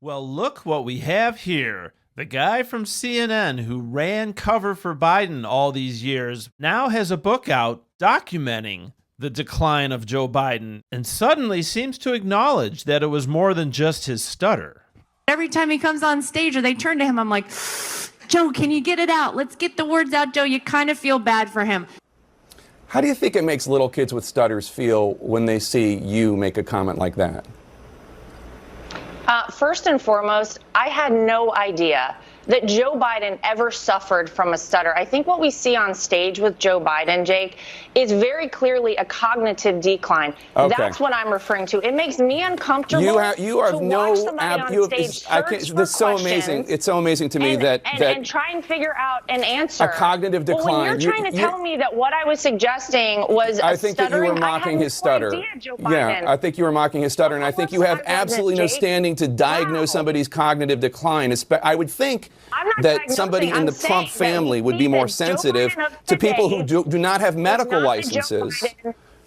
Well, look what we have here. The guy from CNN who ran cover for Biden all these years now has a book out documenting the decline of Joe Biden and suddenly seems to acknowledge that it was more than just his stutter. Every time he comes on stage or they turn to him, I'm like, Joe, can you get it out? Let's get the words out, Joe. You kind of feel bad for him. How do you think it makes little kids with stutters feel when they see you make a comment like that? First and foremost, I had no idea that Joe Biden ever suffered from a stutter. I think what we see on stage with Joe Biden, Jake, is very clearly a cognitive decline. Okay. That's what I'm referring to. It makes me uncomfortable. You are to no. watch somebody on stage That's so amazing. It's so amazing to me that try and figure out an answer. A cognitive decline. Well, when you're trying to tell me that what I was suggesting was I think that you were mocking his stutter. Yeah, I think you were mocking his stutter, and I think you have absolutely no standing to diagnose somebody's cognitive decline. I would think that somebody in the Trump family would be more sensitive to people who do not have medical licenses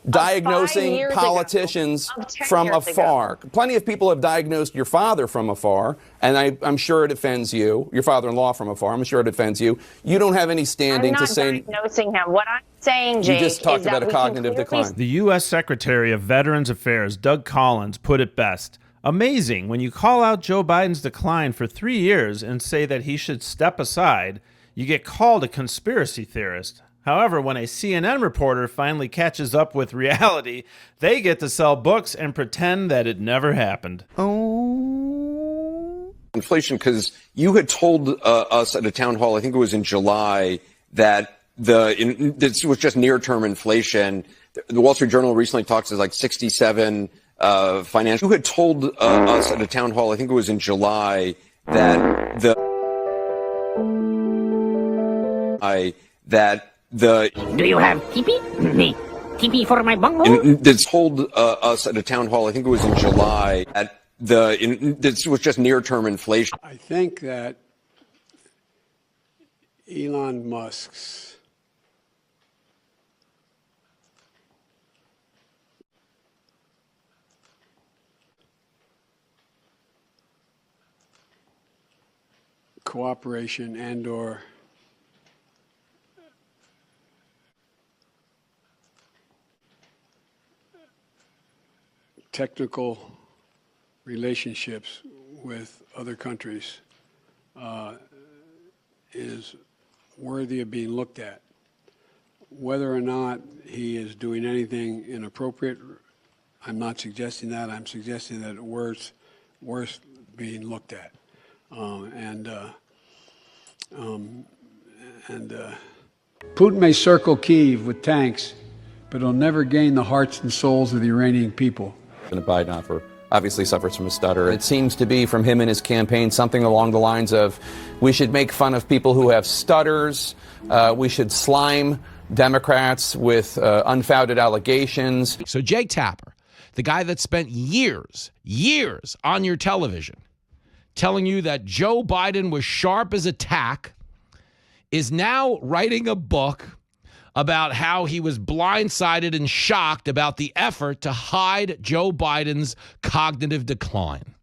diagnosing politicians from afar. Plenty of people have diagnosed your father from afar, and I'm sure it offends you. Your father-in-law from afar. I'm sure it offends you. You don't have any standing to say. I'm not diagnosing him. What I'm saying, Jake, you just talked is about that a cognitive decline. The U.S. Secretary of Veterans Affairs, Doug Collins, put it best. Amazing when you call out Joe Biden's decline for 3 years and say that he should step aside, you get called a conspiracy theorist. However, when a CNN reporter finally catches up with reality, they get to sell books and pretend that it never happened. Inflation, because you had told us at a town hall, I think it was in July, that this was just near-term inflation. The Wall Street Journal recently talks as like 67 financial. You had told us at a town hall, I think it was in July, that Do you have TP? TP for my bungo? This told us at a town hall, I think it was in July, that this was just near-term inflation. I think that Elon Musk's cooperation and/or technical relationships with other countries is worthy of being looked at. Whether or not he is doing anything inappropriate, I'm not suggesting that. I'm suggesting that it's worth being looked at. Putin may circle Kyiv with tanks, but he'll never gain the hearts and souls of the Iranian people. Biden obviously suffers from a stutter. It seems to be from him and his campaign something along the lines of, we should make fun of people who have stutters, we should slime Democrats with unfounded allegations. So Jake Tapper, the guy that spent years on your television telling you that Joe Biden was sharp as a tack, is now writing a book about how he was blindsided and shocked about the effort to hide Joe Biden's cognitive decline.